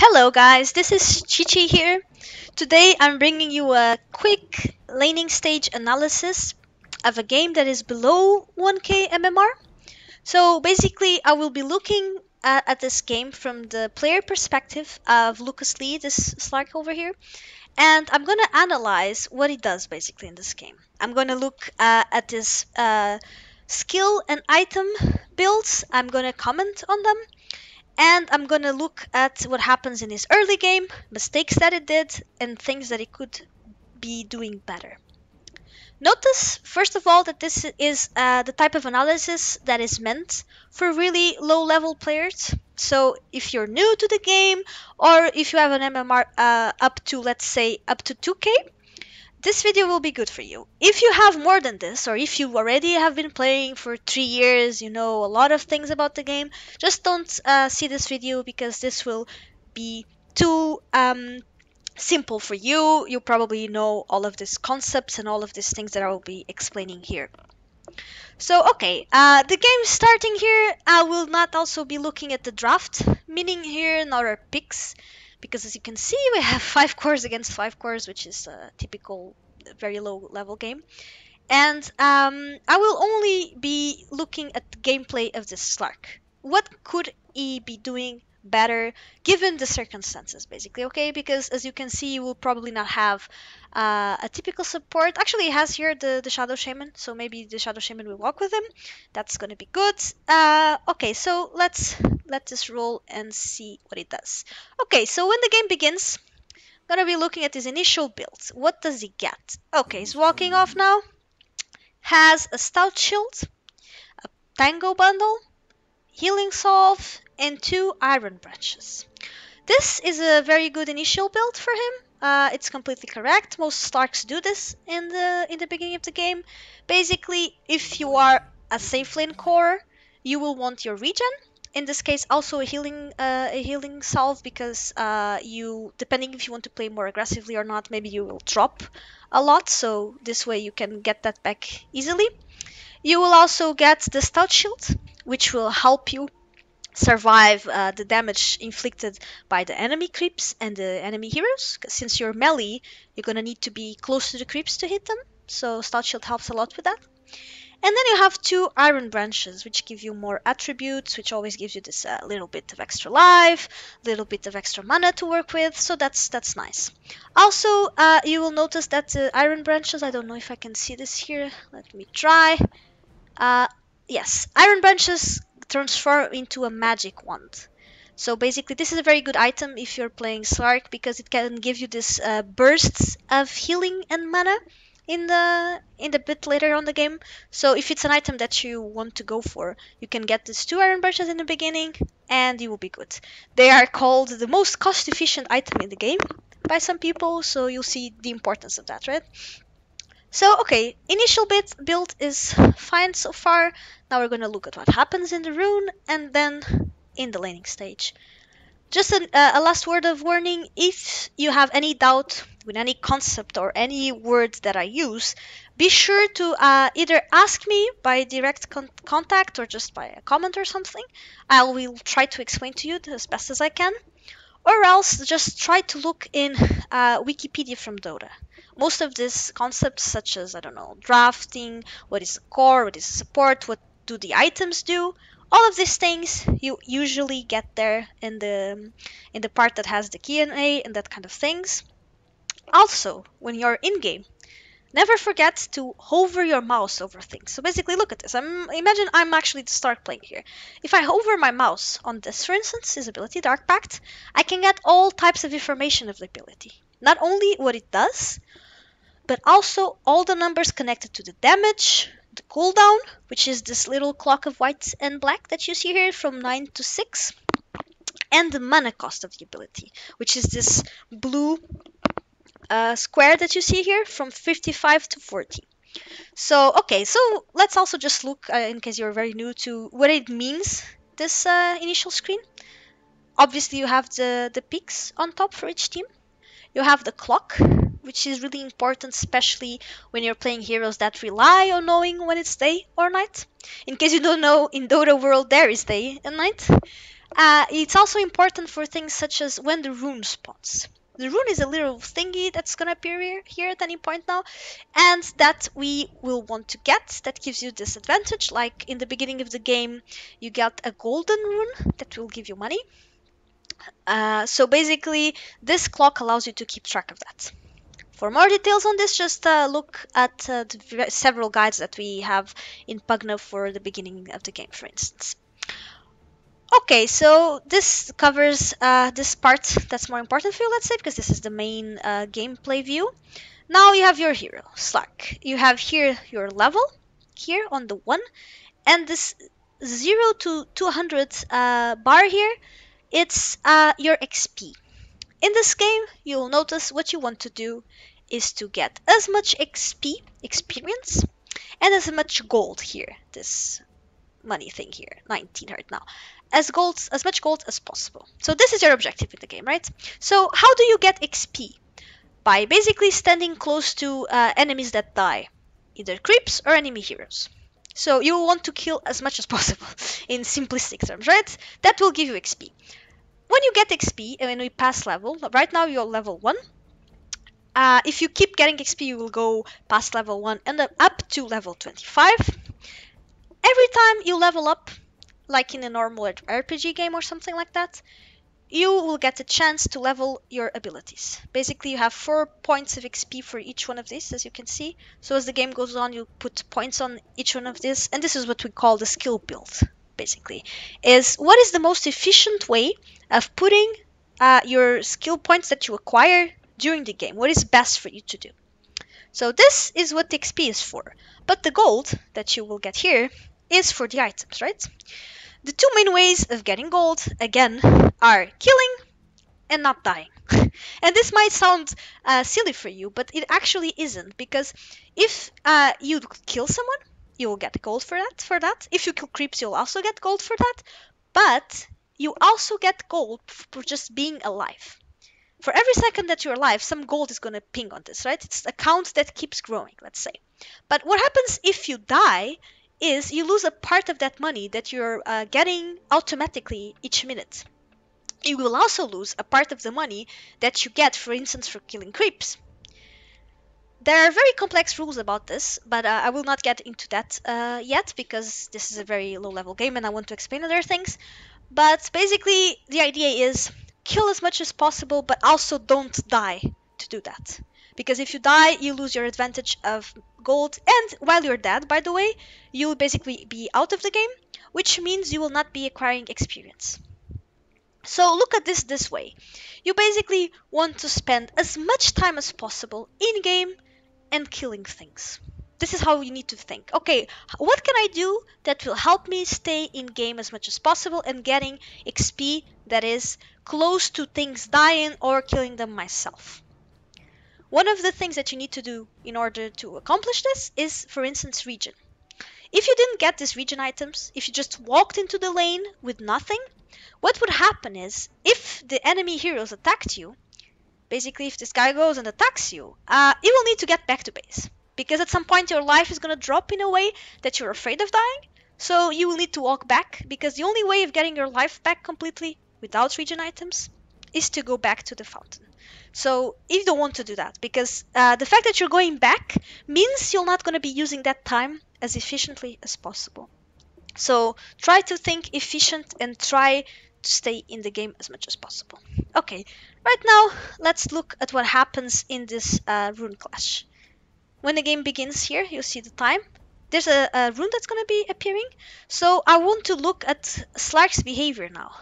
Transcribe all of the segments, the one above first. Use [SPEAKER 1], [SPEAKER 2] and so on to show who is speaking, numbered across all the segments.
[SPEAKER 1] Hello guys, this is ChiChi here. Today I'm bringing you a quick laning stage analysis of a game that is below 1k MMR. So basically I will be looking at this game from the player perspective of Lucas Lee, this Slark over here, and I'm gonna analyze what he does basically in this game. I'm gonna look at his skill and item builds, I'm gonna comment on them, and I'm gonna look at what happens in his early game, mistakes that he did, and things that he could be doing better. Notice, first of all, that this is the type of analysis that is meant for really low level players. So if you're new to the game, or if you have an MMR up to, let's say, up to 2k, this video will be good for you. If you have more than this, or if you already have been playing for 3 years, you know a lot of things about the game, just don't see this video because this will be too simple for you. You probably know all of these concepts and all of these things that I will be explaining here. So, okay, the game starting here, I will not also be looking at the draft, meaning here not our picks, because as you can see, we have 5 cores against 5 cores, which is a typical very low level game. And I will only be looking at the gameplay of this Slark. What could he be doing better given the circumstances, basically, okay? Because as you can see, you will probably not have a typical support. Actually, he has here the Shadow Shaman, so maybe the Shadow Shaman will walk with him. That's gonna be good. Okay, so let's let this roll and see what it does. Okay, so when the game begins, I'm gonna be looking at his initial build. What does he get? Okay, he's walking off now. Has a stout shield, a tango bundle, healing salve, and 2 iron branches. This is a very good initial build for him. It's completely correct. Most Slarks do this in the beginning of the game. Basically, if you are a safe lane core, you will want your regen. In this case, also a healing salve because you, depending if you want to play more aggressively or not, maybe you will drop a lot. So this way you can get that back easily. You will also get the stout shield, which will help you survive the damage inflicted by the enemy creeps and the enemy heroes. Since you're melee, you're gonna need to be close to the creeps to hit them. So stout shield helps a lot with that. And then you have 2 iron branches, which give you more attributes, which always gives you this little bit of extra life, little bit of extra mana to work with. So that's nice. Also, you will notice that the iron branches, I don't know if I can see this here. Let me try. Yes, iron branches transform into a magic wand. So basically, this is a very good item if you're playing Slark because it can give you this bursts of healing and mana in the bit later on the game. So if it's an item that you want to go for, you can get these 2 iron branches in the beginning, and you will be good. They are called the most cost-efficient item in the game by some people, so you'll see the importance of that, right? So, okay, initial build is fine so far. Now we're gonna look at what happens in the rune and then in the laning stage. Just a last word of warning, if you have any doubt with any concept or any words that I use, be sure to either ask me by direct contact or just by a comment or something. I will try to explain to you as best as I can. Or else just try to look in Wikipedia from Dota. Most of these concepts, such as, I don't know, drafting, what is a core, what is a support, what do the items do, all of these things you usually get there in the part that has the Q&A and that kind of things. Also, when you're in game, never forget to hover your mouse over things. So basically, look at this. Imagine I'm actually the start playing here. If I hover my mouse on this, for instance, his ability, Dark Pact, I can get all types of information of the ability. Not only what it does, but also all the numbers connected to the damage, the cooldown, which is this little clock of white and black that you see here from 9 to 6, and the mana cost of the ability, which is this blue square that you see here from 55 to 40. So, okay, so let's also just look, in case you're very new, to what it means, this initial screen. Obviously, you have the peaks on top for each team. You have the clock, which is really important, especially when you're playing heroes that rely on knowing when it's day or night. In case you don't know, in Dota world, there is day and night. It's also important for things such as when the rune spawns. The rune is a little thingy that's gonna appear here at any point now, and that we will want to get. That gives you this advantage. Like in the beginning of the game, you get a golden rune that will give you money. So basically, this clock allows you to keep track of that. For more details on this, just look at the several guides that we have in Pugna for the beginning of the game, for instance. Okay, so this covers this part that's more important for you, let's say, because this is the main gameplay view. Now you have your hero, Slark. You have here your level, here on the 1, and this 0 to 200 bar here, it's your XP. In this game, you'll notice what you want to do is to get as much XP, experience, and as much gold here, this money thing here, 19 right now, as much gold as possible. So this is your objective in the game, right? So how do you get XP? By basically standing close to enemies that die, either creeps or enemy heroes. So you want to kill as much as possible in simplistic terms, right? That will give you XP. When you get XP, when we pass level, right now you're level 1. If you keep getting XP, you will go past level 1 and up to level 25. Every time you level up, like in a normal RPG game or something like that, you will get a chance to level your abilities. Basically, you have 4 points of XP for each one of these, as you can see. So as the game goes on, you put points on each one of these, and this is what we call the skill build, basically. Is what is the most efficient way of putting your skill points that you acquire during the game? What is best for you to do? So this is what the XP is for. But the gold that you will get here is for the items, right? The two main ways of getting gold, again, are killing and not dying. And this might sound silly for you, but it actually isn't, because if you kill someone, you will get gold for that. If you kill creeps, you'll also get gold for that. But you also get gold for just being alive. For every second that you're alive, some gold is going to ping on this, right? It's a count that keeps growing, let's say. But what happens if you die is you lose a part of that money that you're getting automatically each minute. You will also lose a part of the money that you get, for instance, for killing creeps. There are very complex rules about this, but I will not get into that yet, because this is a very low-level game and I want to explain other things. But basically, the idea is kill as much as possible, but also don't die to do that. Because if you die, you lose your advantage of gold, and while you're dead, by the way, you will basically be out of the game, which means you will not be acquiring experience. So look at this way. You basically want to spend as much time as possible in-game and killing things. This is how you need to think. Okay, what can I do that will help me stay in game as much as possible and getting XP that is close to things dying or killing them myself? One of the things that you need to do in order to accomplish this is, for instance, regen. If you didn't get these regen items, if you just walked into the lane with nothing, what would happen is, if the enemy heroes attacked you, basically if this guy goes and attacks you, you will need to get back to base. Because at some point your life is going to drop in a way that you're afraid of dying. So you will need to walk back, because the only way of getting your life back completely without regen items is to go back to the fountain. So you don't want to do that, because the fact that you're going back means you're not going to be using that time as efficiently as possible. So try to think efficient and try to stay in the game as much as possible. Okay, right now let's look at what happens in this rune clash. When the game begins here, you'll see the time. There's a rune that's going to be appearing. So I want to look at Slark's behavior now,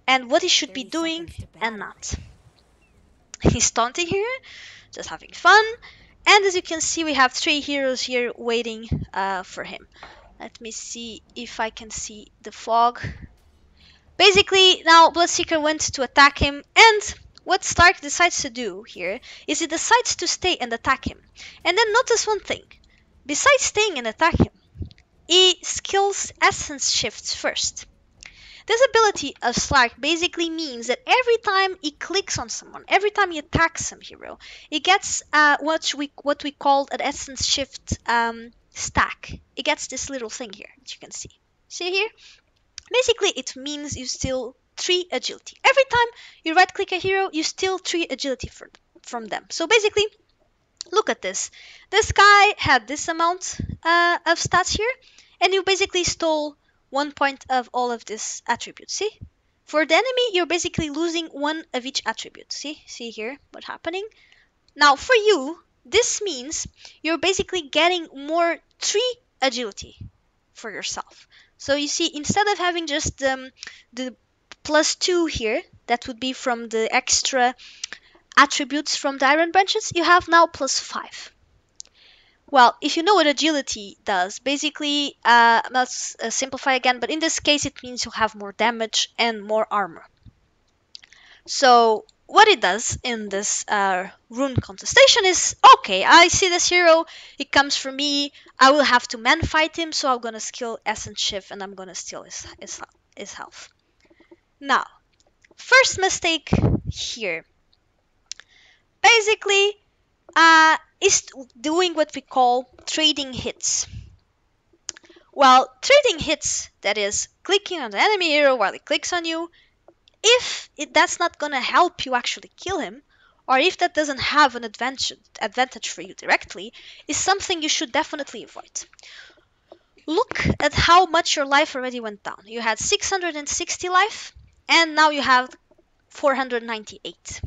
[SPEAKER 1] and what he should be doing and not. He's taunting here, just having fun. And as you can see, we have 3 heroes here waiting for him. Let me see if I can see the fog. Basically, now Bloodseeker went to attack him, and what Slark decides to do here is he decides to stay and attack him. And then notice one thing. Besides staying and attack him, he skills essence shifts first. This ability of Slark basically means that every time he clicks on someone, every time he attacks some hero, he gets what we call an essence shift stack. It gets this little thing here that you can see. See here? Basically, it means you still 3 agility. Every time you right click a hero, you steal 3 agility from them. So basically, look at this. This guy had this amount of stats here, and you basically stole 1 point of all of this attributes. See? For the enemy, you're basically losing 1 of each attribute. See here what's happening? Now for you, this means you're basically getting more 3 agility for yourself. So you see, instead of having just the +2 here, that would be from the extra attributes from the iron branches, you have now +5. Well, if you know what agility does, basically, let's simplify again, but in this case, it means you have more damage and more armor. So what it does in this rune contestation is, okay, I see this hero, he comes for me, I will have to man fight him, so I'm gonna skill Essence Shift and I'm gonna steal his health. Now, first mistake here, basically, is doing what we call trading hits. Well, trading hits, that is, clicking on the enemy hero while he clicks on you, if that's not gonna help you actually kill him, or if that doesn't have an advantage for you directly, is something you should definitely avoid. Look at how much your life already went down. You had 660 life, and now you have 498,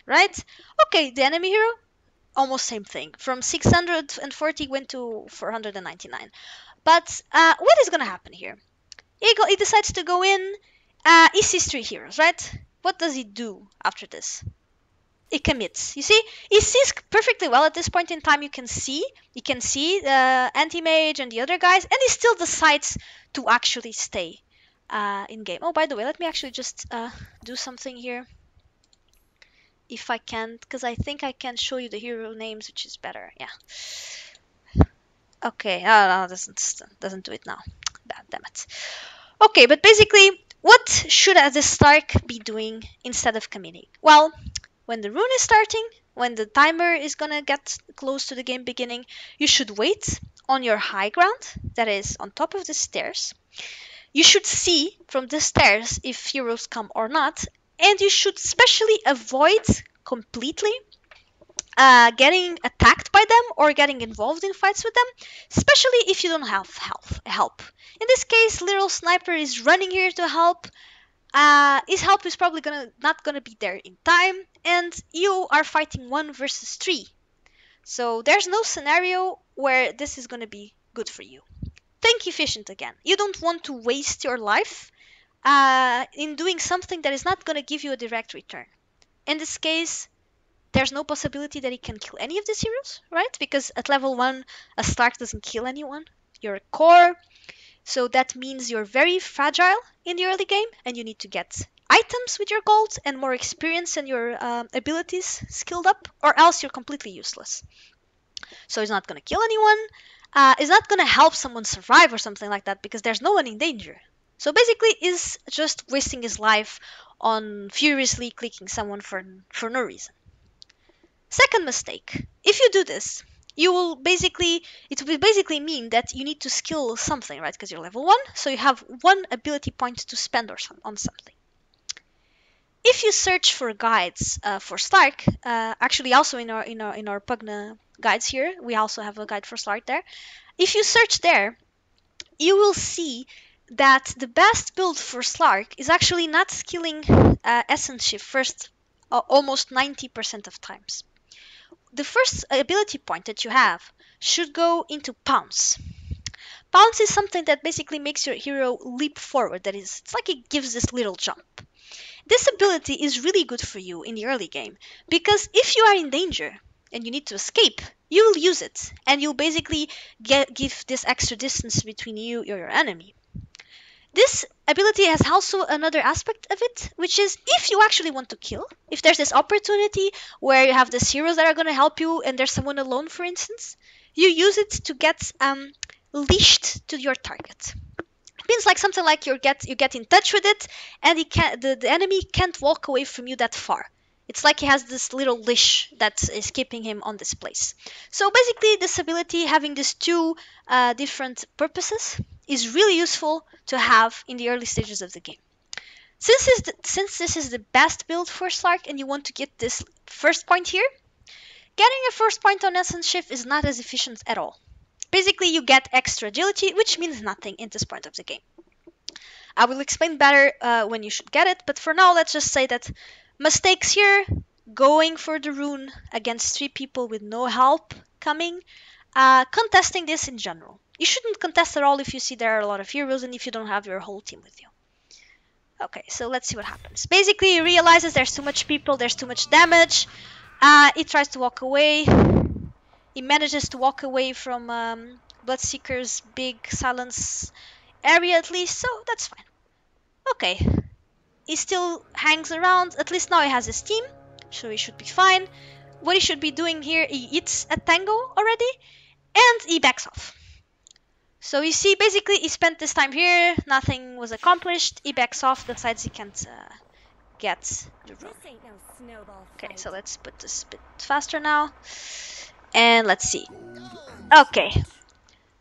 [SPEAKER 1] right? Okay, the enemy hero, almost same thing. From 640 went to 499. But what is gonna happen here? He decides to go in. He sees 3 heroes, right? What does he do after this? He commits. You see, he sees perfectly well at this point in time. You can see the anti-mage and the other guys, and he still decides to actually stay in game. Oh, by the way, let me actually just do something here, if I can, because I think I can show you the hero names, which is better. Yeah. Okay. Oh, no, doesn't do it now. Damn it. Okay, but basically, what should the Slark be doing instead of committing? Well, when the rune is starting, when the timer is gonna get close to the game beginning, you should wait on your high ground, that is on top of the stairs. You should see from the stairs if heroes come or not, and you should especially avoid completely getting attacked by them or getting involved in fights with them, especially if you don't have help. In this case, little sniper is running here to help. His help is probably not gonna be there in time, and you are fighting 1 versus 3. So there's no scenario where this is gonna be good for you. Think efficient again. You don't want to waste your life in doing something that is not gonna give you a direct return. In this case, there's no possibility that he can kill any of these heroes, right? Because at level 1, a Slark doesn't kill anyone. You're a core, so that means you're very fragile in the early game, and you need to get items with your gold and more experience and your abilities skilled up, or else you're completely useless. So he's not going to kill anyone. He's not going to help someone survive or something like that, because there's no one in danger. So basically, he's just wasting his life on furiously clicking someone for no reason. Second mistake. If you do this, it will basically mean that you need to skill something, right? Because you're level 1, so you have 1 ability point to spend on something. If you search for guides for Slark, actually also in our Pugna guides here, we also have a guide for Slark there. If you search there, you will see that the best build for Slark is actually not skilling Essence Shift first almost 90% of times. The first ability point that you have should go into Pounce. Pounce is something that basically makes your hero leap forward. That is, it's like it gives this little jump. This ability is really good for you in the early game, because if you are in danger and you need to escape, you will use it, and you'll basically give this extra distance between you and your enemy. This ability has also another aspect of it, which is if you actually want to kill, if there's this opportunity where you have these heroes that are going to help you and there's someone alone, for instance, you use it to get leashed to your target. It means like something like you get in touch with it, and the enemy can't walk away from you that far. It's like he has this little leash that is keeping him on this place. So basically, this ability, having these 2 different purposes, is really useful to have in the early stages of the game. Since this is the best build for Slark and you want to get this first point here, getting a first point on Essence Shift is not as efficient at all. Basically, you get extra agility, which means nothing in this point of the game. I will explain better when you should get it, but for now, let's just say that mistakes here, going for the rune against 3 people with no help coming, contesting this in general. You shouldn't contest at all if you see there are a lot of heroes and if you don't have your whole team with you. Okay, so let's see what happens. Basically, he realizes there's too much people, there's too much damage. He tries to walk away. He manages to walk away from Bloodseeker's big silence area at least, so that's fine. Okay, he still hangs around. At least now he has his team, so he should be fine. What he should be doing here, he eats a tango already, and he backs off. So you see, basically, he spent this time here, nothing was accomplished. He backs off, decides he can't get the rune. Okay, so let's put this a bit faster now. And let's see. Okay.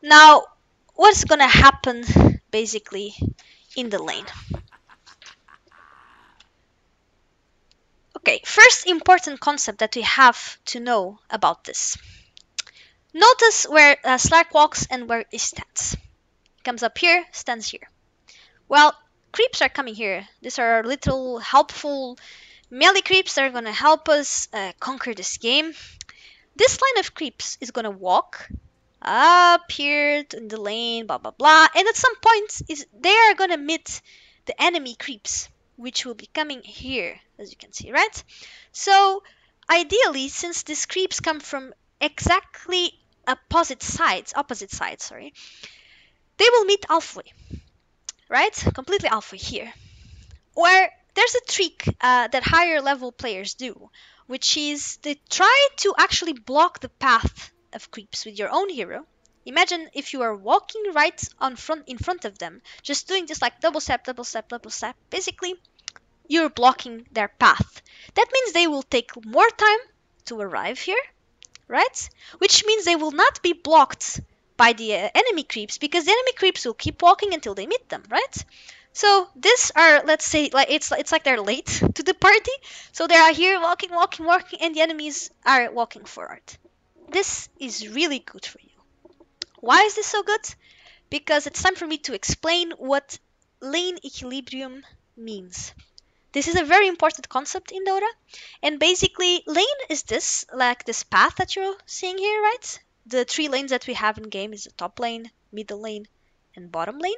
[SPEAKER 1] Now, what's gonna happen, basically, in the lane? Okay, first important concept that we have to know about this. Notice where Slark walks and where he stands. He comes up here, stands here. Well, creeps are coming here. These are little helpful melee creeps that are gonna help us conquer this game. This line of creeps is gonna walk up here in the lane, blah blah blah, and at some point they are gonna meet the enemy creeps, which will be coming here, as you can see, right? So ideally, since these creeps come from exactly opposite sides, sorry, they will meet halfway, right? Completely halfway here, where there's a trick that higher level players do, which is they try to actually block the path of creeps with your own hero. Imagine if you are walking right in front of them, just doing this like double step, double step, double step. Basically, you're blocking their path. That means they will take more time to arrive here, right? Which means they will not be blocked by the enemy creeps, because the enemy creeps will keep walking until they meet them, right? So these are, let's say, like it's like they're late to the party, so they are here walking, walking, walking, and the enemies are walking forward. This is really good for you. Why is this so good? Because it's time for me to explain what lane equilibrium means. This is a very important concept in Dota, and basically lane is this, like this path that you're seeing here, right? The 3 lanes that we have in game is the top lane, middle lane, and bottom lane.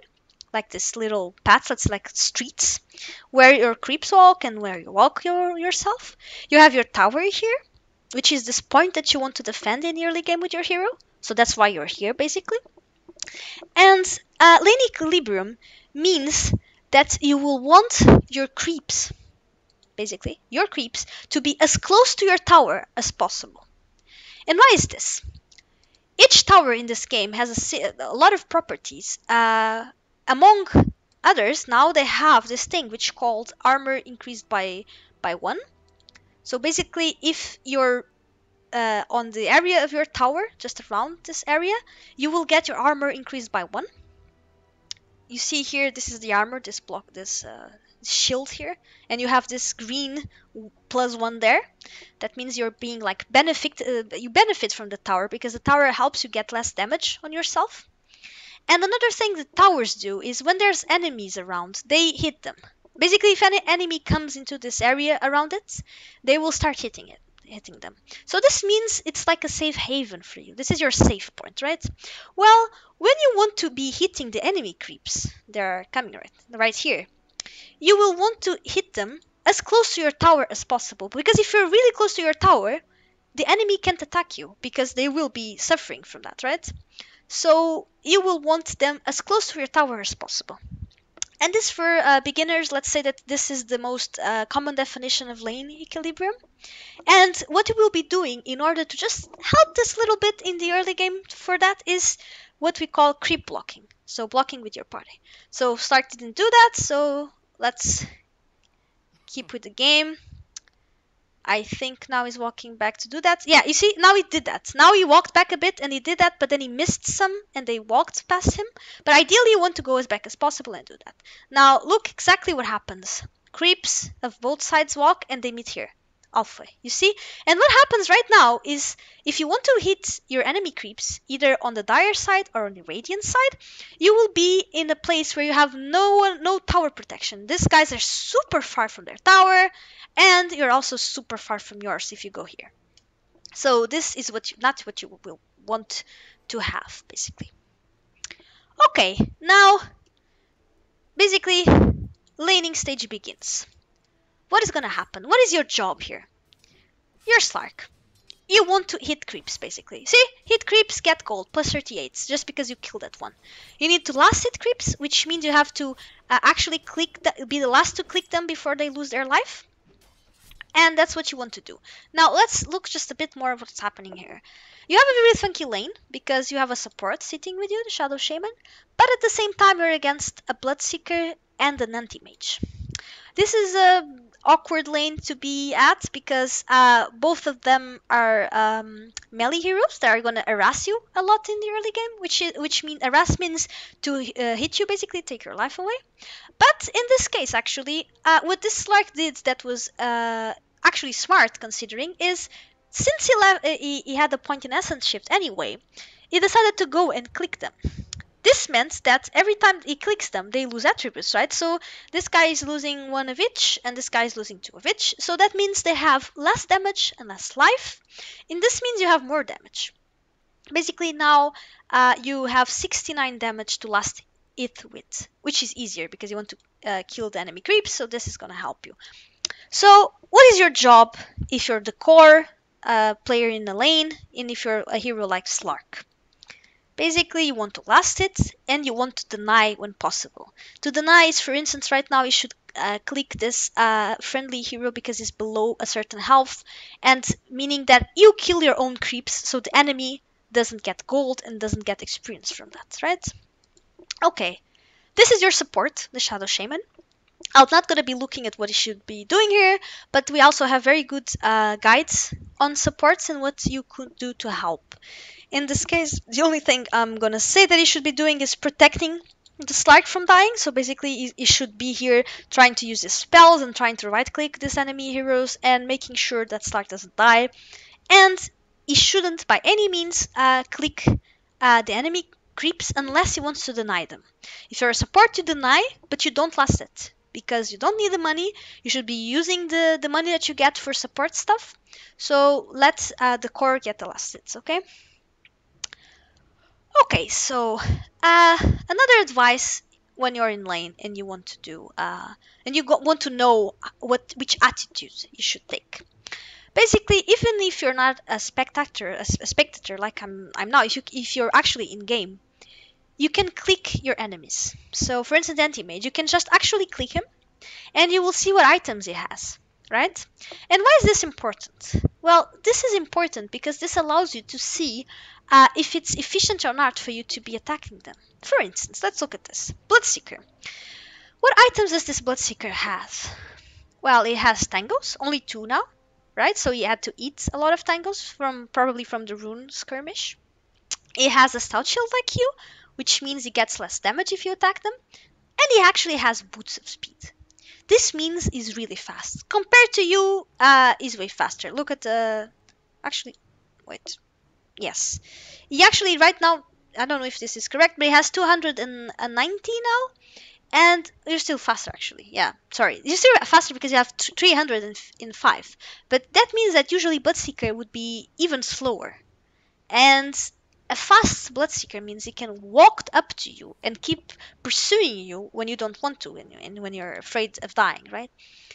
[SPEAKER 1] Like this little paths, that's like streets where your creeps walk and where you walk yourself. You have your tower here, which is this point that you want to defend in the early game with your hero. So that's why you're here, basically. And lane equilibrium means that you will want your creeps, basically, your creeps, to be as close to your tower as possible. And why is this? Each tower in this game has a lot of properties. Among others, now they have this thing which called armor increased by 1. So basically, if you're on the area of your tower, just around this area, you will get your armor increased by 1. You see here, this is the armor, this block, this shield here, and you have this green +1 there. That means you're being like you benefit from the tower, because the tower helps you get less damage on yourself. And another thing that towers do is when there's enemies around, they hit them. Basically, if any enemy comes into this area around it, they will start hitting them. So this means it's like a safe haven for you. This is your safe point, right? Well, when you want to be hitting the enemy creeps, they're coming right here, you will want to hit them as close to your tower as possible, because if you're really close to your tower, the enemy can't attack you because they will be suffering from that, right? So you will want them as close to your tower as possible. And this, for beginners, let's say that this is the most common definition of lane equilibrium. And what you will be doing in order to just help this little bit in the early game for that is what we call creep blocking. So blocking with your party. So Slark didn't do that, so let's keep with the game. I think now he's walking back to do that. Yeah, you see, now he did that. Now he walked back a bit and he did that, but then he missed some and they walked past him. But ideally, you want to go as back as possible and do that. Now, look exactly what happens. Creeps of both sides walk and they meet here. Halfway. You see? And what happens right now is if you want to hit your enemy creeps, either on the Dire side or on the Radiant side, you will be in a place where you have no tower protection. These guys are super far from their tower, and you're also super far from yours if you go here. So this is not what you will want to have, basically. Okay, now basically laning stage begins. What is gonna happen? What is your job here? You're Slark. You want to hit creeps, basically. See? Hit creeps, get gold, plus 38, just because you killed that one. You need to last hit creeps, which means you have to actually be the last to click them before they lose their life. And that's what you want to do. Now, let's look just a bit more of what's happening here. You have a very funky lane, because you have a support sitting with you, the Shadow Shaman, but at the same time you're against a Bloodseeker and an Anti-Mage. This is a awkward lane to be at, because both of them are melee heroes that are going to harass you a lot in the early game, which means harass means to hit you, basically take your life away. But in this case, actually, what this Slark did that was actually smart, considering, is since he had a point in essence shift anyway, he decided to go and click them. This meant that every time he clicks them, they lose attributes, right? So this guy is losing 1 of each, and this guy is losing 2 of each. So that means they have less damage and less life. And this means you have more damage. Basically, now you have 69 damage to last it with, which is easier because you want to kill the enemy creeps, so this is going to help you. So what is your job if you're the core player in the lane, and if you're a hero like Slark? Basically, you want to last it, and you want to deny when possible. To deny is, for instance, right now you should click this friendly hero because it's below a certain health, and meaning that you kill your own creeps so the enemy doesn't get gold and doesn't get experience from that, right? Okay, this is your support, the Shadow Shaman. I'm not going to be looking at what you should be doing here, but we also have very good guides on supports and what you could do to help. In this case, the only thing I'm going to say that you should be doing is protecting the Slark from dying. So basically, you should be here trying to use his spells and trying to right-click these enemy heroes and making sure that Slark doesn't die. And he shouldn't, by any means, click the enemy creeps unless he wants to deny them. If you're a support, you deny, but you don't last it, because you don't need the money. You should be using the money that you get for support stuff. So let the core get the last hits, okay? Okay, so another advice when you're in lane and you want to do and you want to know which attitude you should take. Basically, even if you're not a spectator like I'm now, if you're actually in game, you can click your enemies. So, for instance, Anti-Mage, you can just actually click him, and you will see what items he has, right? And why is this important? Well, this is important because this allows you to see if it's efficient or not for you to be attacking them. For instance, let's look at this. Bloodseeker. What items does this Bloodseeker have? Well, it has tangos, only 2 now, right? So he had to eat a lot of tangos probably from the rune skirmish. It has a stout shield like you, which means he gets less damage if you attack them. And he actually has boots of speed. This means he's really fast. Compared to you, he's way faster. Look at the... Actually, wait. Yes. He actually, right now, I don't know if this is correct, but he has 290 now. And you're still faster, actually. Yeah, sorry. You're still faster because you have 305. But that means that usually Bloodseeker would be even slower. And a fast Bloodseeker means he can walk up to you and keep pursuing you when you don't want to and when you're afraid of dying, right?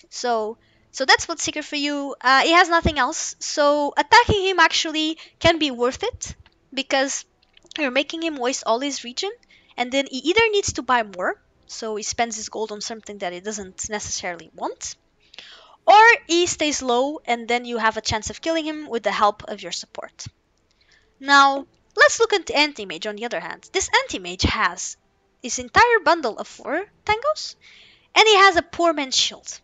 [SPEAKER 1] So that's Bloodseeker for you. He has nothing else. So attacking him actually can be worth it because you're making him waste all his regen, and then he either needs to buy more, so he spends his gold on something that he doesn't necessarily want, or he stays low and then you have a chance of killing him with the help of your support. Now, let's look at the Anti-Mage on the other hand. This Anti-Mage has his entire bundle of 4 tangos, and he has a poor man's shield.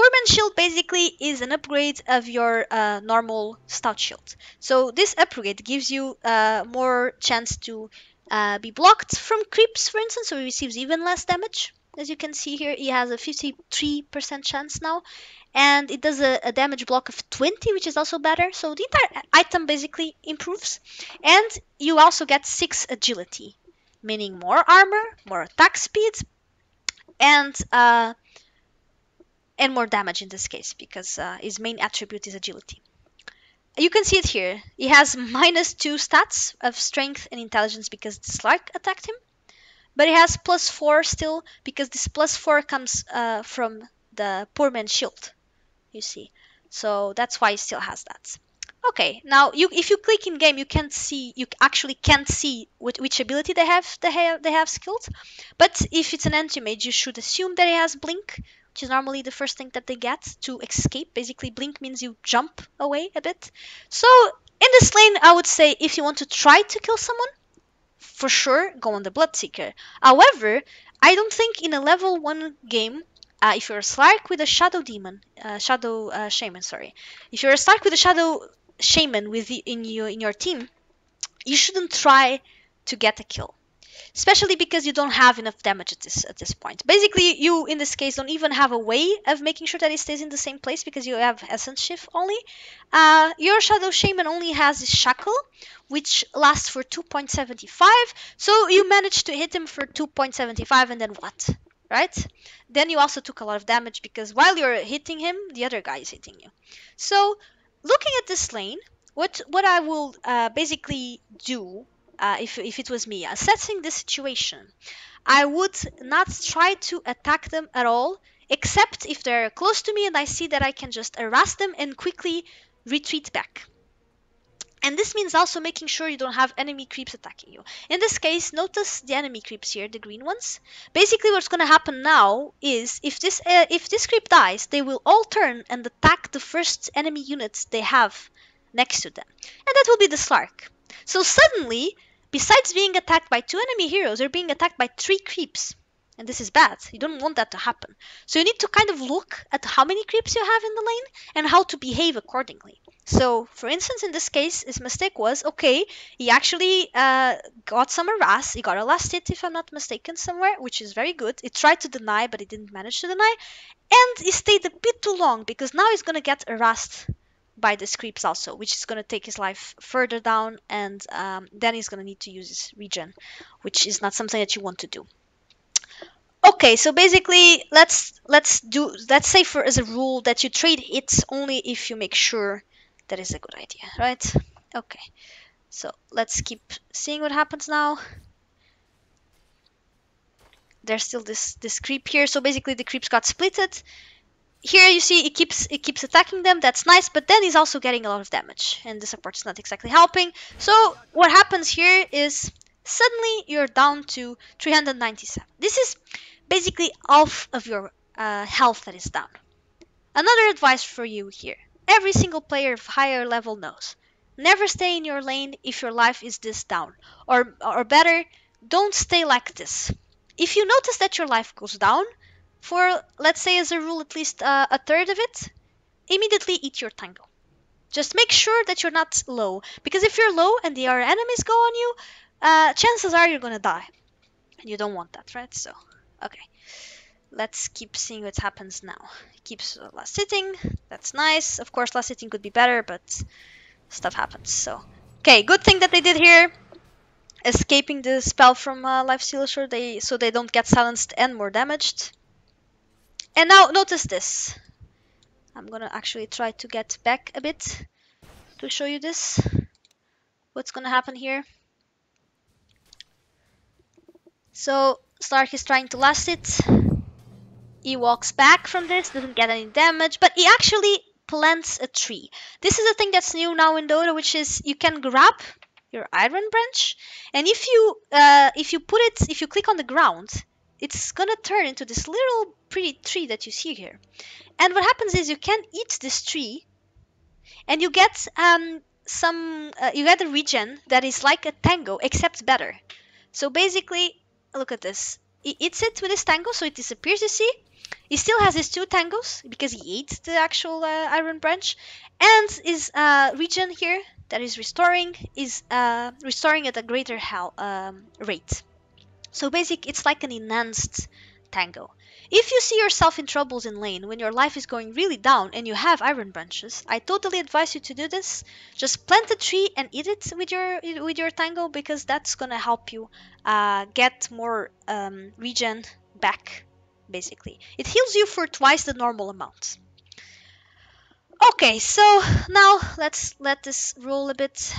[SPEAKER 1] Poor Man's Shield basically is an upgrade of your normal Stout Shield. So this upgrade gives you more chance to be blocked from creeps, for instance, so he receives even less damage. As you can see here, he has a 53% chance now, and it does a damage block of 20, which is also better. So the entire item basically improves, and you also get 6 agility, meaning more armor, more attack speed, and more damage in this case because his main attribute is agility. You can see it here. He has -2 stats of strength and intelligence because the Slark attacked him, but he has +4 still because this +4 comes from the Poor Man's Shield, you see. So that's why he still has that. Okay, now if you click in game, you actually can't see which ability they have skilled. But if it's an anti-mage, you should assume that it has blink, which is normally the first thing that they get to escape. Basically, blink means you jump away a bit. So in this lane, I would say if you want to try to kill someone, for sure go on the Bloodseeker. However, I don't think in a level 1 game, if you're a Slark with a Shadow Demon, Shaman, sorry. If you're a Slark with a Shadow Shaman in your team, you shouldn't try to get a kill, especially because you don't have enough damage at this point. Basically, you in this case don't even have a way of making sure that it stays in the same place because you have Essence Shift only. Your Shadow Shaman only has this Shackle, which lasts for 2.75, so you managed to hit him for 2.75, and then what? Right? Then you also took a lot of damage because while you're hitting him, the other guy is hitting you. So, looking at this lane, what I will basically do if it was me assessing the situation, I would not try to attack them at all, except if they're close to me and I see that I can just harass them and quickly retreat back. And this means also making sure you don't have enemy creeps attacking you. In this case, notice the enemy creeps here, the green ones. Basically, what's going to happen now is if this creep dies, they will all turn and attack the first enemy units they have next to them. And that will be the Slark. So suddenly, besides being attacked by 2 enemy heroes, they're being attacked by 3 creeps. And this is bad. You don't want that to happen. So you need to kind of look at how many creeps you have in the lane and how to behave accordingly. So, for instance, in this case, his mistake was, okay, he actually got some harass. He got a last hit, if I'm not mistaken, somewhere, which is very good. He tried to deny, but he didn't manage to deny. And he stayed a bit too long, because now he's going to get harassed by the creeps also, which is going to take his life further down, and then he's going to need to use his regen, which is not something that you want to do. Okay, so basically, let's say for as a rule that you trade hits only if you make sure that is a good idea, right? Okay, so let's keep seeing what happens now. There's still this creep here, so basically the creeps got splitted. Here you see it keeps attacking them. That's nice, but then he's also getting a lot of damage, and the support's not exactly helping. So what happens here is suddenly you're down to 397. This is basically half of your health that is down. Another advice for you here. Every single player of higher level knows. Never stay in your lane if your life is this down. Or better, don't stay like this. If you notice that your life goes down, for let's say as a rule at least a third of it, immediately eat your tango. Just make sure that you're not low. Because if you're low and the other enemies go on you, chances are you're gonna die. And you don't want that, right? So, okay. Let's keep seeing what happens now. Keeps last hitting. That's nice. Of course, last hitting could be better, but stuff happens. So, okay, good thing that they did here, escaping the spell from Lifesteal, so they don't get silenced and more damaged. And now notice this. I'm gonna actually try to get back a bit to show you this. What's gonna happen here? So Slark is trying to last it. He walks back from this, doesn't get any damage, but he actually plants a tree. This is a thing that's new now in Dota, which is you can grab your iron branch, and if you click on the ground, it's gonna turn into this little pretty tree that you see here. And what happens is you can eat this tree, and you get you get a regen that is like a tango except better. So basically, look at this. He eats it with his tango, so it disappears. You see. He still has his 2 tangos because he ate the actual iron branch, and his regen here that is restoring at a greater rate. So it's like an enhanced tango. If you see yourself in troubles in lane when your life is going really down and you have iron branches, I totally advise you to do this. Just plant a tree and eat it with your tango, because that's gonna help you get more regen back. Basically, it heals you for twice the normal amount. Okay, so now let's let this roll a bit.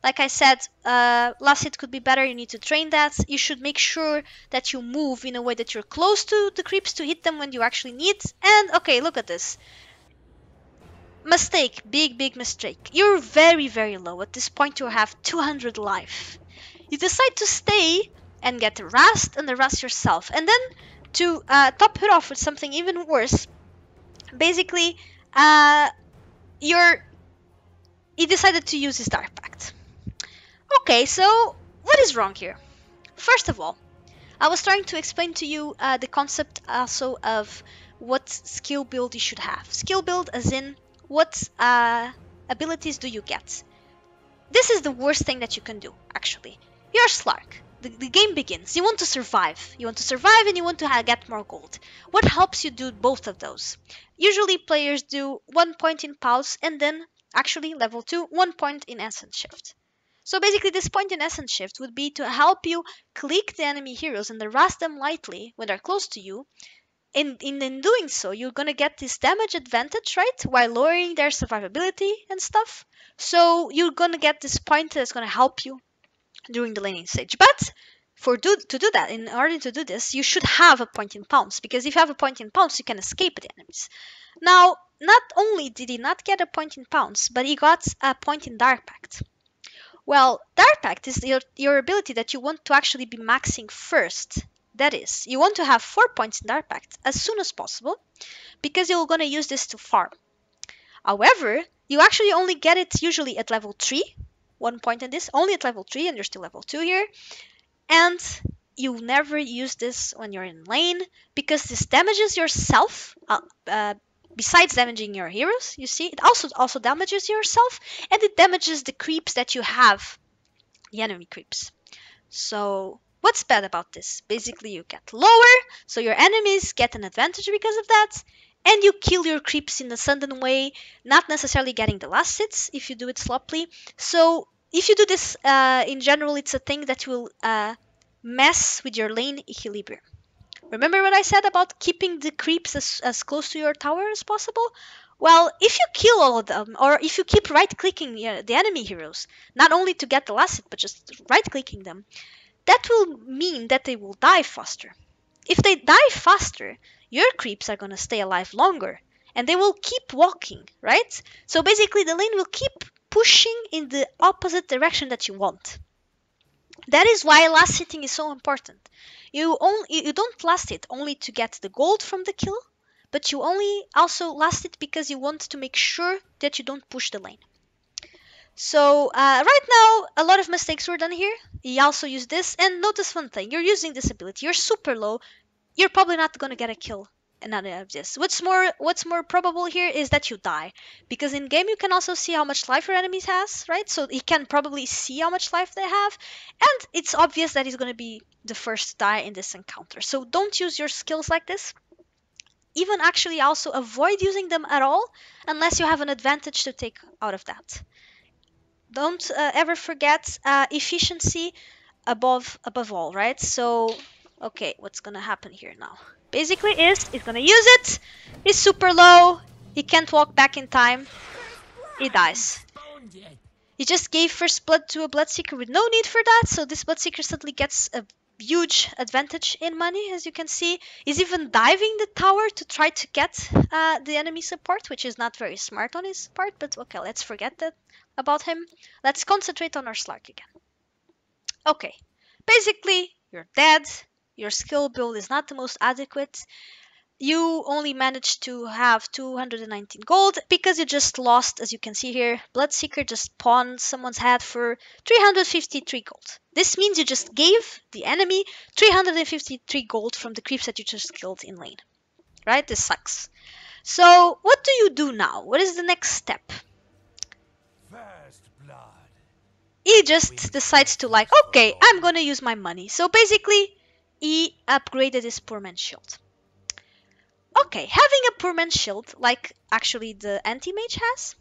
[SPEAKER 1] Like I said, last hit could be better. You need to train that. You should make sure that you move in a way that you're close to the creeps to hit them when you actually need. And okay, look at this. Mistake. Big mistake. You're very low. At this point, you have 200 life. You decide to stay and get harassed and harass yourself. And then to top it off with something even worse, basically, he decided to use his Dark Pact. Okay, so what is wrong here? First of all, I was trying to explain to you the concept also of what skill build you should have. Skill build as in what abilities do you get. This is the worst thing that you can do, actually. You're Slark. The game begins. You want to survive. You want to survive and you want to get more gold. What helps you do both of those? Usually players do 1 point in pause and then, actually level 2, 1 point in essence shift. So basically this point in essence shift would be to help you click the enemy heroes and harass them lightly when they're close to you. In doing so, you're gonna get this damage advantage, right? While lowering their survivability and stuff. So you're gonna get this point that's gonna help you during the laning stage. But to do that, in order to do this, you should have a point in pounce, because if you have a point in pounce, you can escape the enemies. Now, not only did he not get a point in pounce, but he got a point in Dark Pact. Well, Dark Pact is your ability that you want to actually be maxing first. That is, you want to have 4 points in Dark Pact as soon as possible, because you're going to use this to farm. However, you actually only get it usually at level 3. 1 point in this, only at level 3, and you're still level 2 here. And you never use this when you're in lane, because this damages yourself. Besides damaging your heroes, you see, it also damages yourself, and it damages the creeps that you have, the enemy creeps. So what's bad about this? Basically, you get lower, so your enemies get an advantage because of that, and you kill your creeps in a sudden way, not necessarily getting the last hits if you do it sloppily. So if you do this in general, it's a thing that will mess with your lane equilibrium. Remember what I said about keeping the creeps as close to your tower as possible? Well, if you kill all of them, or if you keep right-clicking the enemy heroes, not only to get the last hit, but just right-clicking them, that will mean that they will die faster. If they die faster, your creeps are going to stay alive longer, and they will keep walking, right? So basically, the lane will keep pushing in the opposite direction that you want. That is why last hitting is so important. You don't last it only to get the gold from the kill, but you only also last it because you want to make sure that you don't push the lane. So right now, a lot of mistakes were done here. He also used this, and notice one thing: you're using this ability. You're super low. You're probably not gonna get a kill in none of this. What's more probable here is that you die, because in game you can also see how much life your enemies has, right? So he can probably see how much life they have, and it's obvious that he's gonna be the first to die in this encounter. So don't use your skills like this. Even actually also avoid using them at all unless you have an advantage to take out of that. Don't ever forget efficiency above all, right? So okay, what's gonna happen here now? Basically he's gonna use it. He's super low. He can't walk back in time. He dies. He just gave first blood to a Bloodseeker with no need for that, so this Bloodseeker suddenly gets a huge advantage in money, as you can see. He's even diving the tower to try to get the enemy support, which is not very smart on his part, but okay, let's forget that about him. Let's concentrate on our Slark again. Okay, basically, you're dead. Your skill build is not the most adequate. You only managed to have 219 gold because you just lost, as you can see here. Bloodseeker just pawned someone's head for 353 gold. This means you just gave the enemy 353 gold from the creeps that you just killed in lane. right? This sucks. So what do you do now? What is the next step?
[SPEAKER 2] First blood.
[SPEAKER 1] He just decides to like, okay, I'm gonna use my money. So basically, he upgraded his poor man's shield. Okay, having a poor man's shield, like actually the anti-mage has,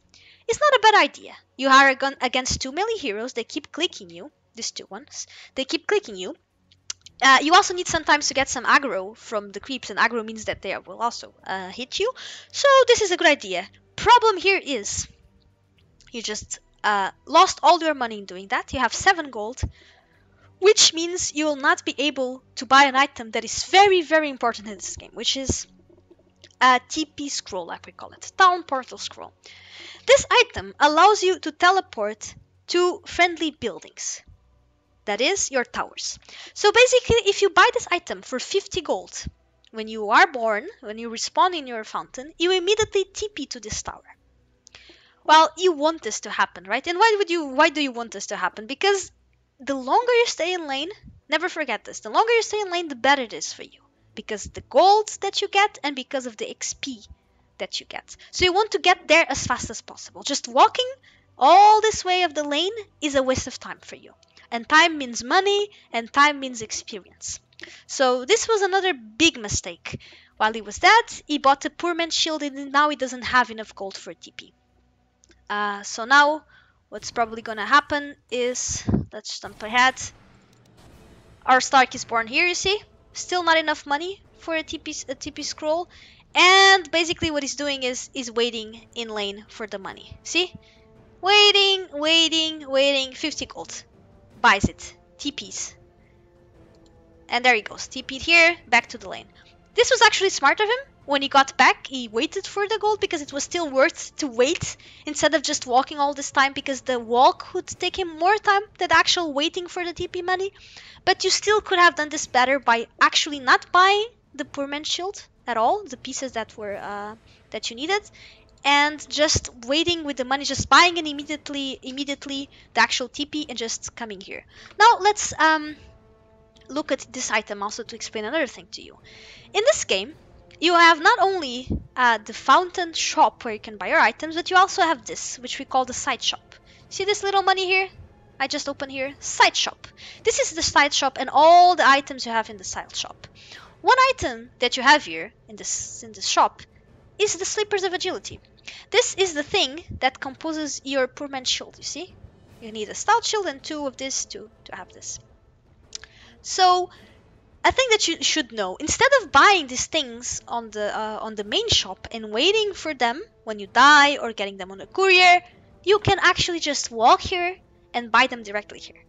[SPEAKER 1] is not a bad idea. You are against two melee heroes, they keep clicking you. These two ones. They keep clicking you. You also need sometimes to get some aggro from the creeps, and aggro means that they will also hit you. So this is a good idea. Problem here is, you just lost all your money in doing that. You have 7 gold, which means you will not be able to buy an item that is very, very important in this game, which is a TP scroll, like we call it, Town Portal Scroll. This item allows you to teleport to friendly buildings. That is, your towers. So basically, if you buy this item for 50 gold, when you are born, when you respawn in your fountain, you immediately TP to this tower. Well, you want this to happen, right? And why do you want this to happen? Because the longer you stay in lane, never forget this, the longer you stay in lane, the better it is for you. Because the gold that you get and because of the XP that you get. So you want to get there as fast as possible. Just walking all this way of the lane is a waste of time for you. And time means money, and time means experience. So this was another big mistake. While he was dead, he bought a poor man's shield and now he doesn't have enough gold for TP. So now what's probably gonna happen is, let's jump ahead. Our Slark is born here, you see? Still not enough money for a TP scroll. And basically what he's doing is waiting in lane for the money. See? Waiting, 50 gold. Buys it. TPs. And there he goes. TP'd here, back to the lane. This was actually smart of him. When he got back, he waited for the gold because it was still worth to wait instead of just walking all this time, because the walk would take him more time than actual waiting for the TP money. But you still could have done this better by actually not buying the poor man's shield at all, the pieces that were that you needed, and just waiting with the money, just buying it immediately the actual TP and just coming here. Now let's look at this item also to explain another thing to you. In this game, you have not only the fountain shop where you can buy your items, but you also have this, which we call the side shop. See this little money here? I just opened here, side shop. This is the side shop and all the items you have in the side shop. One item that you have here in this shop is the Slippers of Agility. This is the thing that composes your poor man's shield, you see? You need a stout shield and 2 of this to have this. So a thing that you should know, instead of buying these things on the main shop and waiting for them when you die or getting them on a courier, you can actually just walk here and buy them directly here.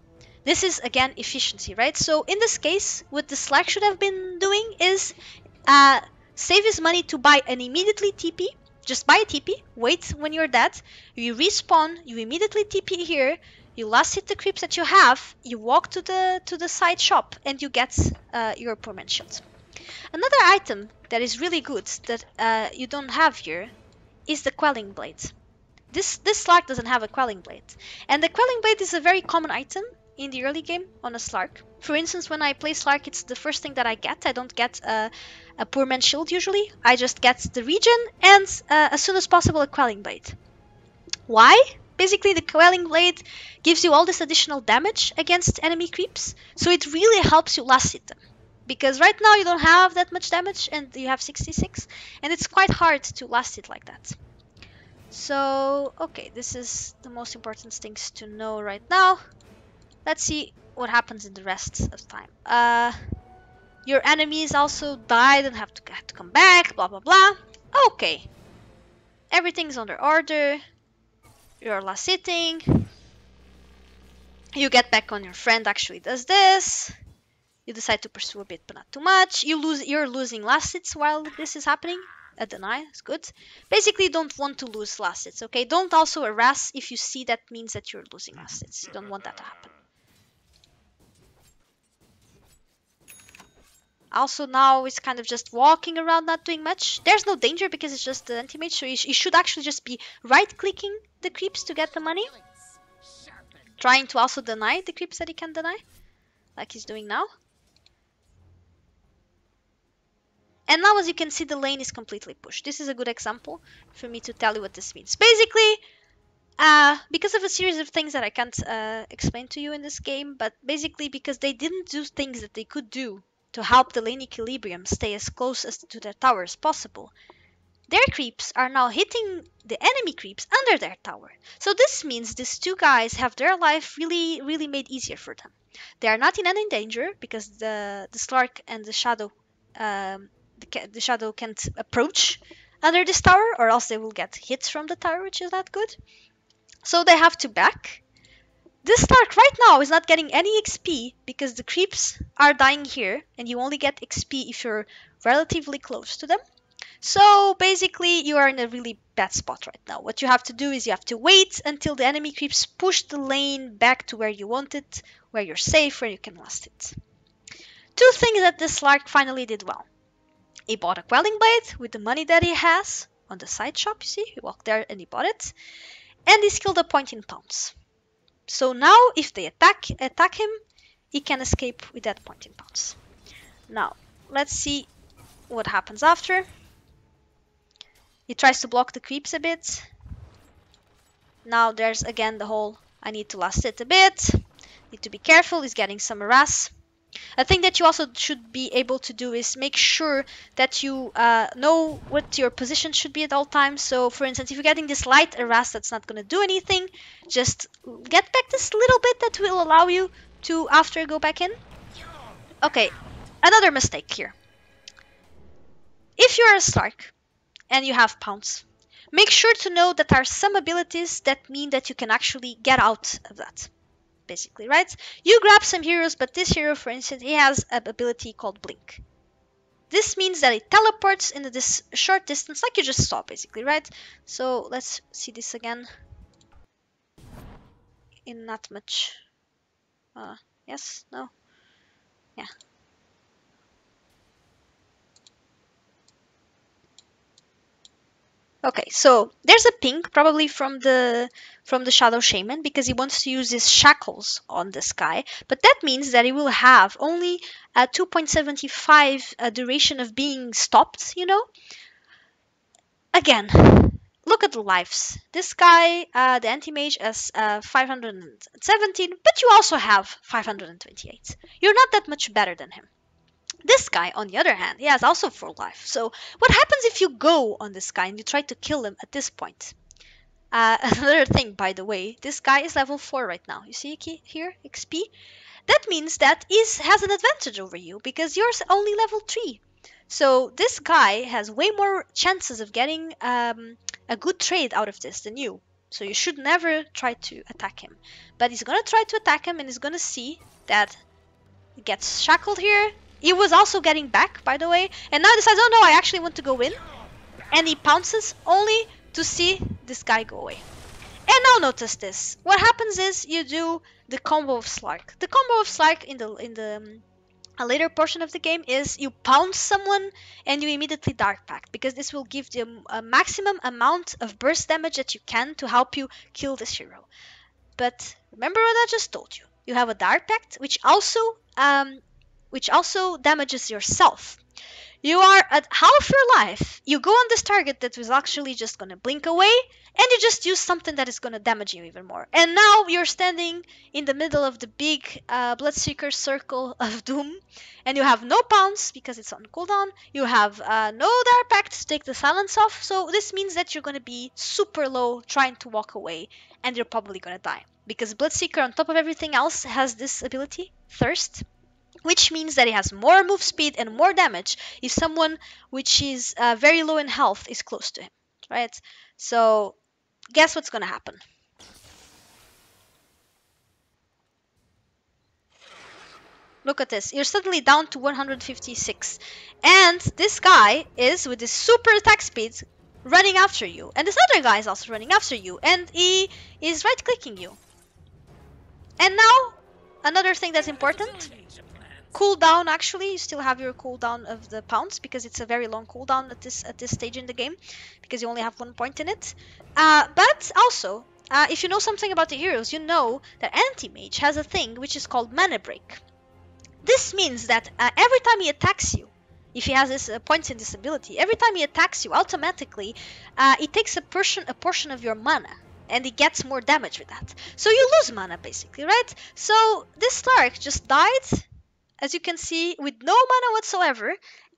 [SPEAKER 1] This is again efficiency, right? So in this case, what the Slark should have been doing is save his money to buy an immediately TP. Just buy a TP, wait when you're dead, you respawn, you immediately TP here, you last hit the creeps that you have, you walk to the side shop, and you get your poor man's shield. Another item that is really good that you don't have here is the Quelling Blade. This Slark doesn't have a Quelling Blade. And the Quelling Blade is a very common item in the early game on a Slark. For instance, when I play Slark, it's the first thing that I get. I don't get a poor man's shield usually. I just get the regen and as soon as possible a Quelling Blade. Why? Basically, the Quelling Blade gives you all this additional damage against enemy creeps, so it really helps you last hit them. Because right now you don't have that much damage and you have 66, and it's quite hard to last hit like that. So, okay, this is the most important things to know right now. Let's see what happens in the rest of time. Your enemies also died and have to come back, blah blah blah. Okay. Everything's under order. You're last hitting. You get back on your friend actually does this. You decide to pursue a bit but not too much. You're losing last hits while this is happening. A deny is good. Basically, you don't want to lose last hits, okay? Don't also harass if you see that means that you're losing last hits. You don't want that to happen. Also now it's kind of just walking around, not doing much. There's no danger because it's just the anti-mage, so you should actually just be right-clicking the creeps to get the money. Trying to also deny the creeps that he can deny, like he's doing now. And now as you can see, the lane is completely pushed. This is a good example for me to tell you what this means. Basically, because of a series of things that I can't explain to you in this game, but basically because they didn't do things that they could do to help the lane equilibrium stay as close as to their tower as possible, their creeps are now hitting the enemy creeps under their tower. So this means these two guys have their life really, really made easier for them. They are not in any danger because the Slark and the Shadow, um, the Shadow can't approach under this tower, or else they will get hits from the tower, which is not good. So they have to back. This Slark right now is not getting any XP because the creeps are dying here, and you only get XP if you're relatively close to them. So basically, you are in a really bad spot right now. What you have to do is you have to wait until the enemy creeps push the lane back to where you want it, where you're safe, where you can last it. Two things that this Slark finally did well. He bought a Quelling Blade with the money that he has on the side shop, you see? He walked there and he bought it. And he skilled a point in pounds. So now, if they attack him, he can escape with that point in pounds. Now, let's see what happens after. He tries to block the creeps a bit. Now there's again the whole I need to last it a bit. Need to be careful, he's getting some harass. A thing that you also should be able to do is make sure that you know what your position should be at all times. So for instance, if you're getting this light harass that's not going to do anything, just get back this little bit that will allow you to after go back in. Okay, another mistake here. If you're a Slark and you have pounds, make sure to know that there are some abilities that mean that you can actually get out of that. Basically, right? You grab some heroes, but this hero, for instance, he has an ability called Blink. This means that it teleports into this short distance, like you just saw, basically, right? So let's see this again. In not much. Yes? No? Yeah. Okay, so there's a ping probably from the Shadow Shaman because he wants to use his shackles on this guy, but that means that he will have only a 2.75 duration of being stopped, you know? Again, look at the lives. This guy, the anti-mage, has 517, but you also have 528. You're not that much better than him. This guy, on the other hand, he has also 4 life. So what happens if you go on this guy and you try to kill him at this point? Another thing, by the way, this guy is level 4 right now. You see here, XP? That means that he has an advantage over you because you're only level 3. So this guy has way more chances of getting a good trade out of this than you. So you should never try to attack him. But he's gonna try to attack him and he's gonna see that he gets shackled here. He was also getting back, by the way, and now decides, oh no, I actually want to go in. And he pounces only to see this guy go away. And now notice this. What happens is you do the combo of Slark. The combo of Slark in the a later portion of the game is you pounce someone and you immediately Dark Pact, because this will give them a maximum amount of burst damage that you can to help you kill this hero. But remember what I just told you. You have a Dark Pact, which also damages yourself. You are at half your life. You go on this target that was actually just gonna blink away, and you just use something that is gonna damage you even more. And now you're standing in the middle of the big Bloodseeker circle of doom, and you have no pounce because it's on cooldown. You have no Dark Pact to take the silence off, so this means that you're gonna be super low trying to walk away, and you're probably gonna die. Because Bloodseeker, on top of everything else, has this ability, Thirst, which means that it has more move speed and more damage if someone which is very low in health is close to him, right? So guess what's gonna happen? Look at this. You're suddenly down to 156. And this guy is, with this super attack speed, running after you. And this other guy is also running after you. And he is right-clicking you. And now, another thing that's important. Cooldown, actually, you still have your cooldown of the pounce because it's a very long cooldown at this stage in the game because you only have 1 point in it. But also, if you know something about the heroes, you know that anti-mage has a thing which is called mana break. This means that every time he attacks you, if he has this points in this ability, every time he attacks you, automatically, it takes a portion of your mana, and it gets more damage with that. So you lose mana basically, right? So this Slark just died, as you can see, with no mana whatsoever,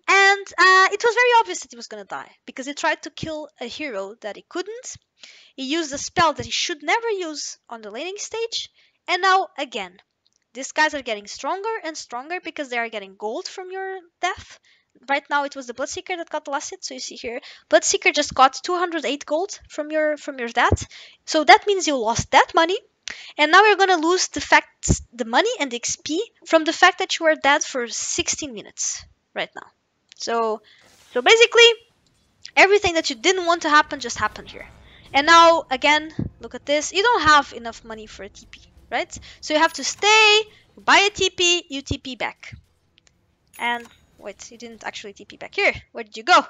[SPEAKER 1] and it was very obvious that he was gonna die because he tried to kill a hero that he couldn't. He used a spell that he should never use on the laning stage, and now again, these guys are getting stronger and stronger because they are getting gold from your death. Right now it was the Bloodseeker that got the last hit, so you see here, Bloodseeker just got 208 gold from your death. So that means you lost that money, and now you're gonna lose the money and the XP from the fact that you were dead for 16 minutes right now. So basically, everything that you didn't want to happen just happened here. And now again, look at this. You don't have enough money for a TP, right? So you have to stay, buy a TP, you TP back. And wait, you didn't actually TP back here. Where did you go?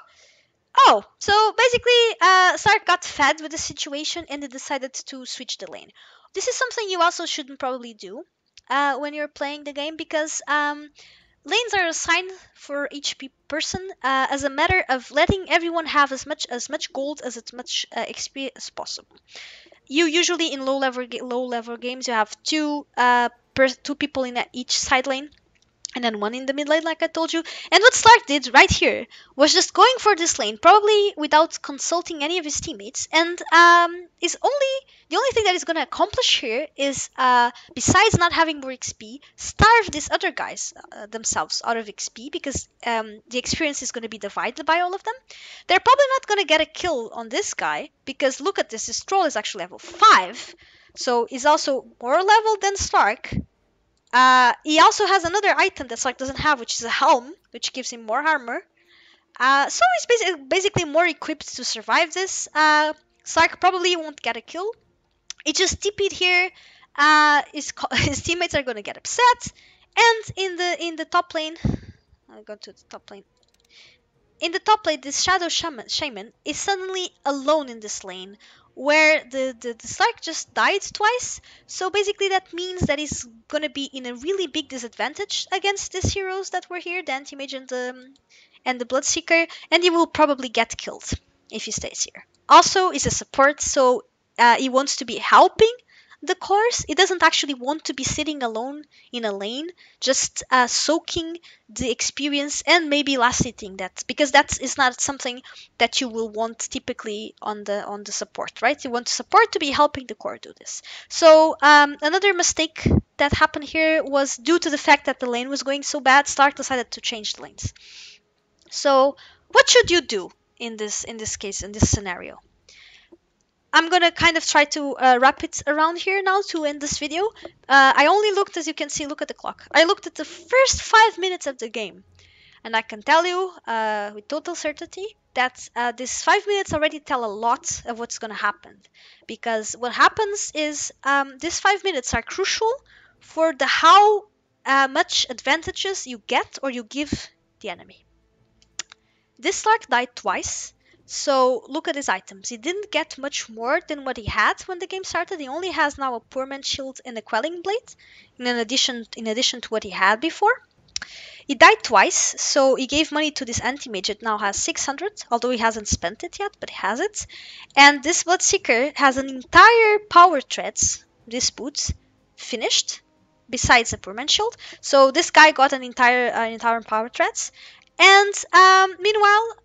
[SPEAKER 1] Oh, so basically, Slark got fed with the situation and they decided to switch the lane. This is something you also shouldn't probably do when you're playing the game because lanes are assigned for each person as a matter of letting everyone have as much gold as much XP as possible. You usually in low level games you have two people in each side lane and then one in the mid lane, like I told you. And what Slark did right here was just going for this lane, probably without consulting any of his teammates. And is only the only thing that he's gonna accomplish here is, besides not having more XP, starve these other guys themselves out of XP because the experience is gonna be divided by all of them. They're probably not gonna get a kill on this guy because look at this. This troll is actually level 5, so he's also more level than Slark. He also has another item that Slark doesn't have, which is a helm, which gives him more armor. So he's basically more equipped to survive this. Slark probably won't get a kill. He just TP'd here. His teammates are gonna get upset. And in the top lane, I'll go to the top lane. In the top lane, this Shaman is suddenly alone in this lane, where the Slark just died twice. So basically that means that he's gonna be in a really big disadvantage against these heroes that were here, the Anti-Mage and the Bloodseeker, and he will probably get killed if he stays here. Also, he's a support, so he wants to be helping the course. He doesn't actually want to be sitting alone in a lane, just soaking the experience and maybe last hitting that, because that is not something that you will want typically on the support, right? You want the support to be helping the core do this. So another mistake that happened here was due to the fact that the lane was going so bad, Stark decided to change the lanes. So what should you do in this case, in this scenario? I'm gonna kind of try to wrap it around here now to end this video. I only looked, as you can see, look at the clock. I looked at the first 5 minutes of the game, and I can tell you with total certainty that these 5 minutes already tell a lot of what's gonna happen. Because what happens is these 5 minutes are crucial for the how much advantages you get or you give the enemy. This Slark died twice, so look at his items. He didn't get much more than what he had when the game started. He only has now a Poor Man's Shield and a Quelling Blade, in addition to what he had before. He died twice, so he gave money to this anti-mage. It now has 600, although he hasn't spent it yet, but he has it. And this Bloodseeker has an entire power threads, this boots, finished, besides the Poor Man's Shield. So this guy got an entire power threads. And meanwhile,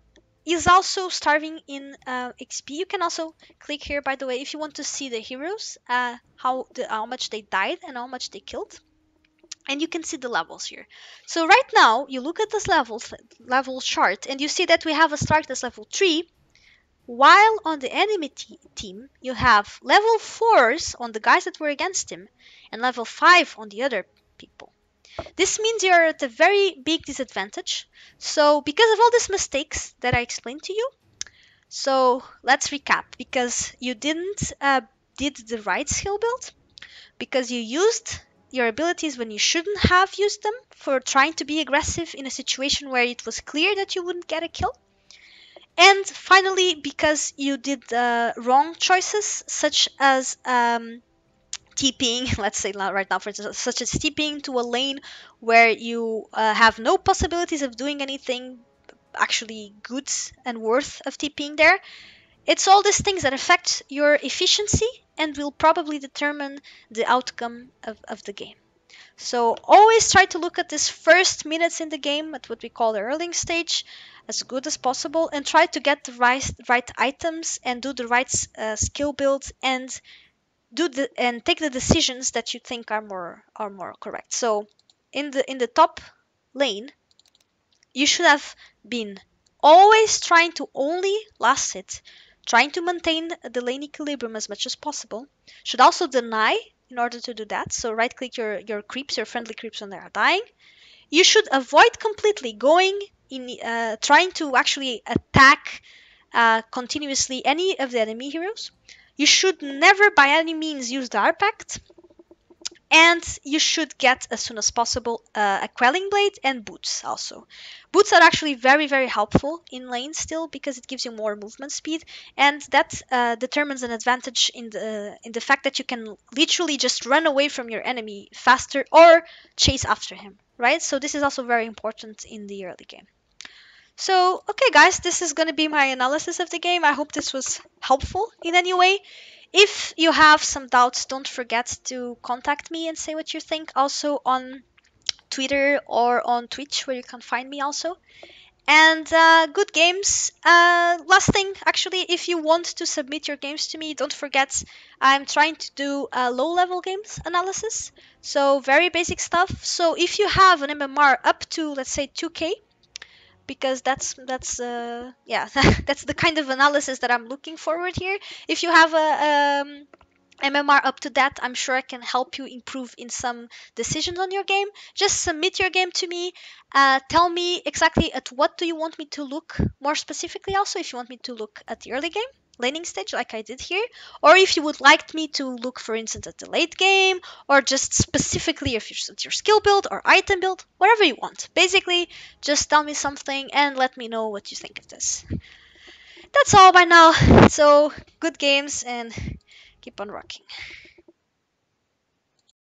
[SPEAKER 1] he's also starving in XP. You can also click here, by the way, if you want to see the heroes, how much they died and how much they killed. And you can see the levels here. So right now, you look at this level chart, and you see that we have a Slark that's level 3, while on the enemy team, you have level 4s on the guys that were against him, and level 5 on the other people. This means you're at a very big disadvantage. So because of all these mistakes that I explained to you, so let's recap. Because you didn't did the right skill build, because you used your abilities when you shouldn't have used them for trying to be aggressive in a situation where it was clear that you wouldn't get a kill, and finally because you did wrong choices, such as TPing, let's say right now, for instance, such as TPing to a lane where you have no possibilities of doing anything actually good and worth of TPing there. It's all these things that affect your efficiency and will probably determine the outcome of the game. So always try to look at this first minutes in the game at what we call the early stage as good as possible, and try to get the right items and do the right skill builds, and take the decisions that you think are more correct. So in the top lane, you should have been always trying to only last hit, trying to maintain the lane equilibrium as much as possible. Should also deny in order to do that. So right click your creeps, your friendly creeps when they are dying. You should avoid completely going in, trying to actually attack continuously any of the enemy heroes. You should never by any means use the Arpact, and you should get as soon as possible a quelling blade and boots also. Boots are actually very very helpful in lane still because it gives you more movement speed, and that determines an advantage in the fact that you can literally just run away from your enemy faster or chase after him, right? So this is also very important in the early game. So, okay, guys, this is going to be my analysis of the game. I hope this was helpful in any way. If you have some doubts, don't forget to contact me and say what you think. Also on Twitter or on Twitch, where you can find me also. And good games. Last thing, actually, if you want to submit your games to me, don't forget I'm trying to do a low level games analysis. So, very basic stuff. So, if you have an MMR up to, let's say, 2K, because that's yeah, that's the kind of analysis that I'm looking forward here. If you have a MMR up to that, I'm sure I can help you improve in some decisions on your game. Just submit your game to me. Tell me exactly at what do you want me to look more specifically. Also, if you want me to look at the early game laning stage like I did here, or if you would like me to look, for instance, at the late game, or just specifically if it's your skill build or item build, whatever you want. Basically, just tell me something and let me know what you think of this. That's all by now. So, good games and keep on rocking.